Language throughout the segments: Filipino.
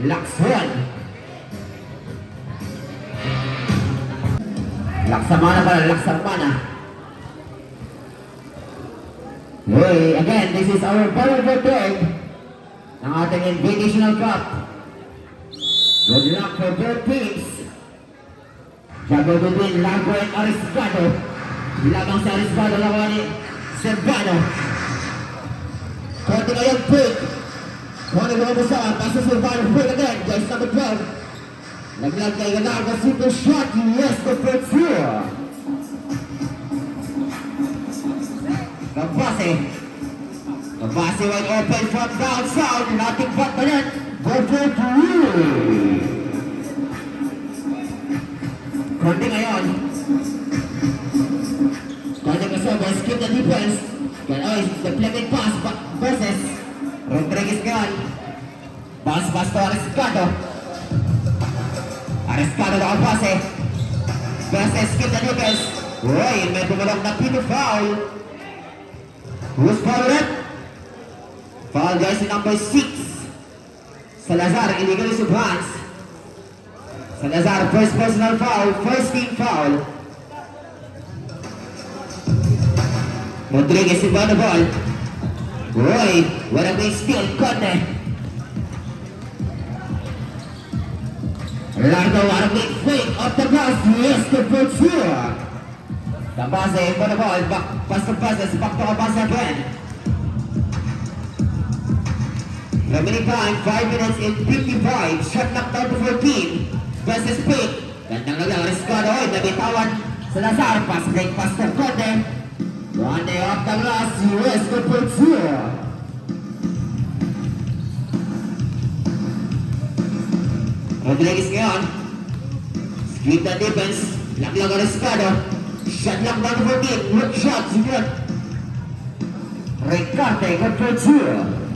Lakson. Laksamana pala, Laksamana. Hey, again, this is our powerful third ng ating Invitational Cup. Good luck for both teams. Jago Dubin, Largo and Ariscado. Lagang si Ariscado, laban ni Servano. Konti ngayon, quick. Kung ano mo sa pasa Servano, quick again, guys, number 12. Naglag kay Largo, super shot, yes, the first year. Kabase wide open from down south, nothing but the net. Go for three. Konti ngayon. Konti Kasobo, skip the defense. Deflected pass versus Rodriguez ngayon. Bounce pass to Ariscado. Ariscado nakapase. Versus skip the defense. Uy, may pumalong na pito foul. Who's foul red? Foul jersey number 6. Salazar, illegal use of hands. Salazar, first personal foul, first team foul. Rodriguez inbound the ball. Roy, what a big steal, corner. Largo, what a big fake off the cross, yes, the first sure. Kabase inbound the ball, pass to passes, back to Kabase again. Remaining time, 5 minutes and 55. Shot knocked down to 14. Versus Pick. Gandang lang Ariscado. Oy, nabitawan. Salazar. Pass break, pass to Conde. Conde off the glass. US good for 2. Rodriguez ngayon. Skip the defense. Laglag Ariscado. Shot knocked down to 14. Look shot. Sigurad. Ricarte good for 2.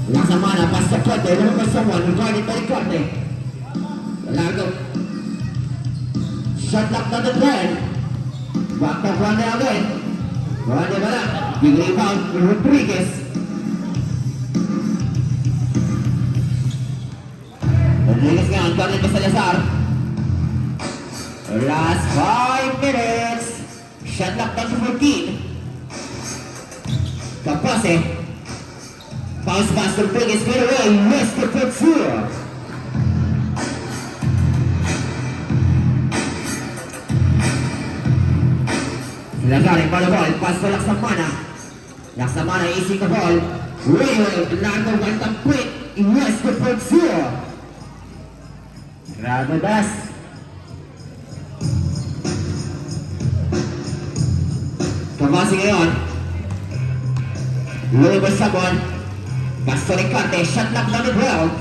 Laksamana, pass to Conde, wala pa someone, regarding by Conde. Largo. Shot lock na the thread. Back to Conde again. Conde wala. Big rebound, Rodriguez. Rodriguez nga, Conde pa sa Lazar. Last 5 minutes. Shot lock down to 14. Kapase. Bounce pass to Rodriguez, get away, yes, the foot sure. Lazar in the ball, pass to Laksamana. Laksamana easing the ball. Well, Largo went up quick, yes, the foot sure. Grabe das. Kabasi ngayon. Luwag sa ball. Pass to Ricarte, shot lock down the ground.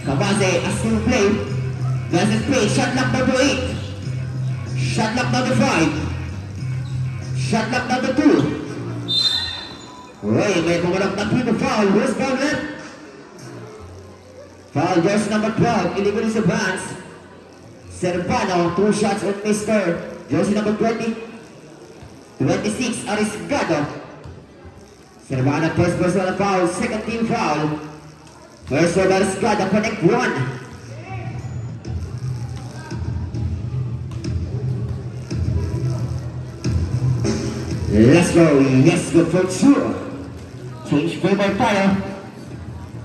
Kabase, a still play. Versus play, shot lock down to 8. Shot lock down to 5. Shot lock down to 2. Uy, may pumalak na pito foul. Who's foul left? Foul jersey number 12, illegal use of hands. Servano, 2 shots on Mr. Jersey number 20. 26, Ariscado. Servano, first personal foul, second team foul. First one, Ariscado, connect 1. Let's go, yes, good for sure. Change favor tayo.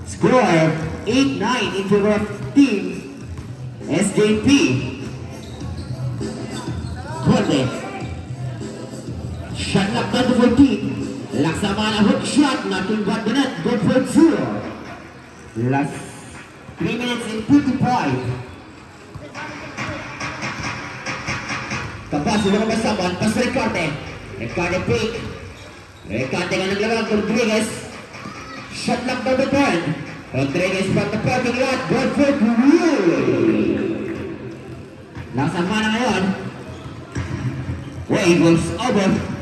Score, 8-9 in favor of team SJP. Conde. Shot lock down to 14. Laksamana hook shot, nothing but the net, good for 2. Last 3 minutes and 55. Kapasi mo ba saban, pas Ricarte. Ricarte pick. Ricarte nga naglalag, Rodriguez. Shot lock down the turn. Rodriguez from the parking lot, good for 3. Laksamana ngayon. Wave goes over.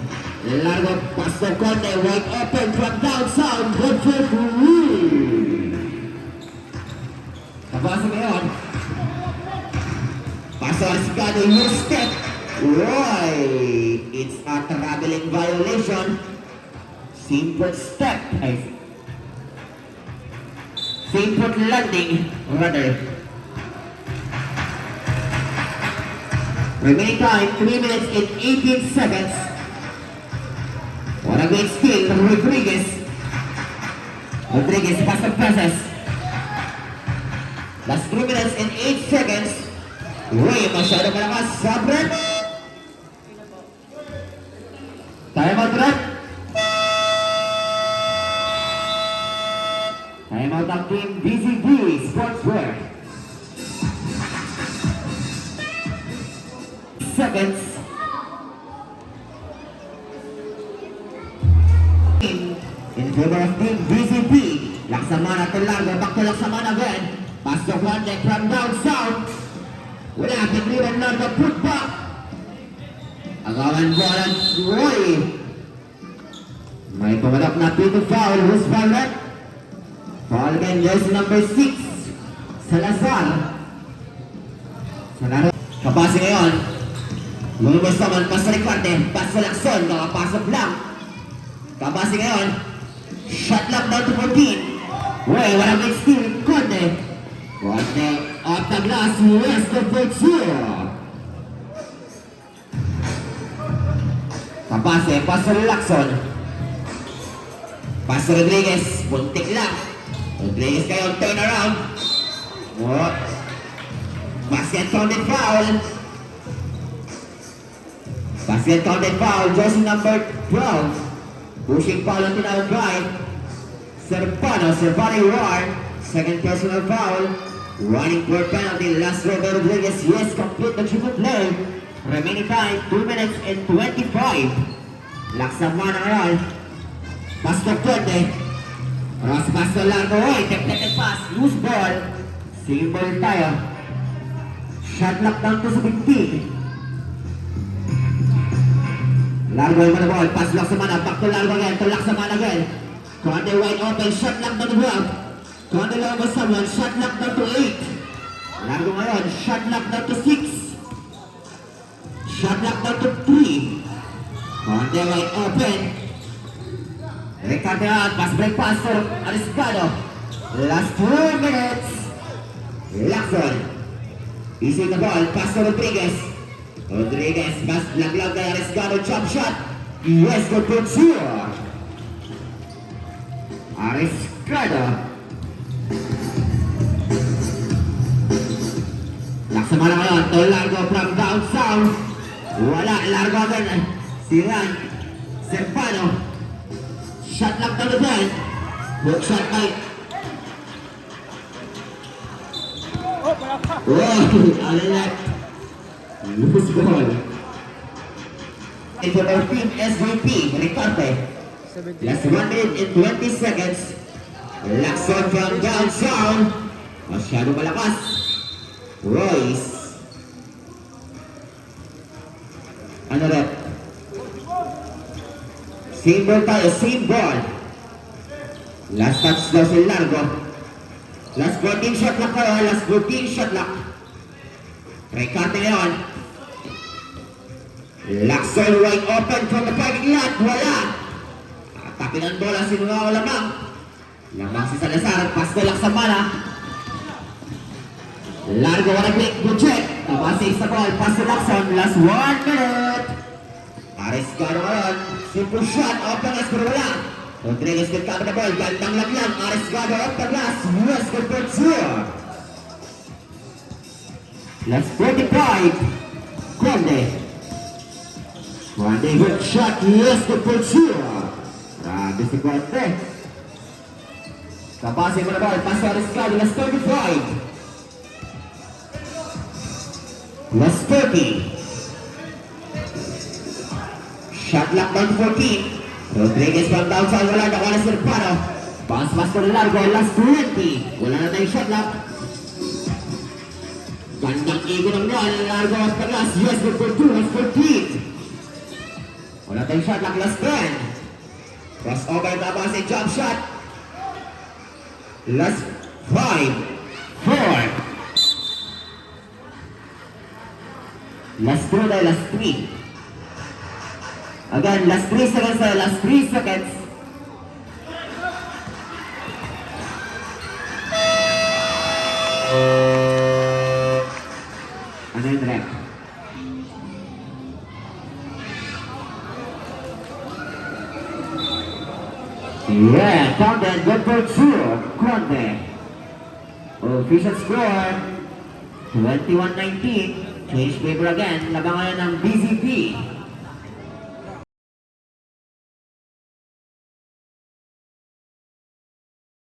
Largo pass to Conde, wide open from down south, good for 3. Kabasa ngayon. Pass to Ariscado, your step. Roy, it's a traveling violation. Simple step. Simple landing, rather. Remaining time, 3 minutes and 18 seconds. What a great skill from Rodriguez. Rodriguez, pass and passes. Last 3 minutes and 8 seconds. Uy, masyado malakas. Sabret. Time out, Brett. Time out ang team BCB Sportswear. Seconds. In favor of team BCB. Laksamana to Largo. Back to Laksamana again. Pass to Juande from down south. Wala, pagriwan Largo. Put back. Agawan bola Roy. May pumalak na Pito foul. Who's foul red? Foul again, jersey number 6. Salazar. Salazar. Kapasi ngayon. Lumabas naman, pas sa Ricarte. Pas sa Lacson. Nakapasok lang. Kapasi ngayon. Shot lang down to 14. Uy, walang great steal. Conde. Conde. Off the glass. West of Virginia. Kapase, pas sa Lacson. Pas sa Rodriguez. Buntik lang. Rodriguez kayo, turn around. What? Basket counted foul. Basket counted foul. Jersey number 12. Pushing foul on tinawag drive. Servani Warren. Second personal foul. Running for penalty. Last row by Rodriguez. Yes, complete the triple play. Remaining time, 2 minutes and 25. Laksamana ngayon. Pass to Conde. Cross pass to Largo. Oy, technical pass. Loose ball. Same ball tayo. Shot lock down to 17. Largo yung mana ball. Pass Laksamana. Back to Largo again. To Laksamana again. Conde wide open. Shot lock down to 12. Conde lang ba someone. Shot lock down to 8. Largo ngayon. Shot lock down to 6. Shot lock down to 3. Conde wide open. Ricarte out. Pass break pass for Ariscado. Last 4 minutes. Lacson. Easy the ball. Pass to Rodriguez. Rodriguez. Pass laglag kay Ariscado. Jump shot. Yes, good for sure. Ariscado. Laksamana ngayon. To Largo from down south. Wala, Largo agad. Siran. Serpano. Shot lang down the ball. Hook shot by. Oh, alilak. Loose ball. Into our team SVP, Ricarte. Last 1 minute and 20 seconds. Lacson from down south. Masyado malakas. Royce. Ano rin? Same ball tayo, same ball. Last touch daw si Largo. Last 14 shot lock tayo, last 14 shot lock. Ricarte ngayon. Lacson wide open from the parking lot, wala. Atake ng bola, sinuha o lamang. Lamang si Salazar, pass na Laksamana. Largo, what a great good check. Tapasig sa ball, pass to Lacson, last 1 minute. Ariscado ngayon, simple shot, off the glass, pero wala. Rodriguez will cover the ball, gandang laglang, Ariscado off the glass, West good for sure. Last 45, Conde. Conde, good shot, yes, good for sure. Grabe si Conde. Tapasig mo na ball, pass to Ariscado, last 35. Last 30. Shot lock down to 14. Rodriguez from downside, wala na wala Serpano. Bounce pass to Largo, last 20. Wala na tayong shot lock. Gandang igo ng yan, Largo at Pagas. Yes, good for 2, last 14. Wala tayong shot lock, last 10. Crossover, tapos a jump shot. Last 5, 4. Last 2 tayo, last 3. Again, last 3 seconds tayo, last 3 seconds. Ano yung rep? Yeah, counted, good for two. Conte. Official score, 21-19. Change paper again. Laban ngayon ng BZP.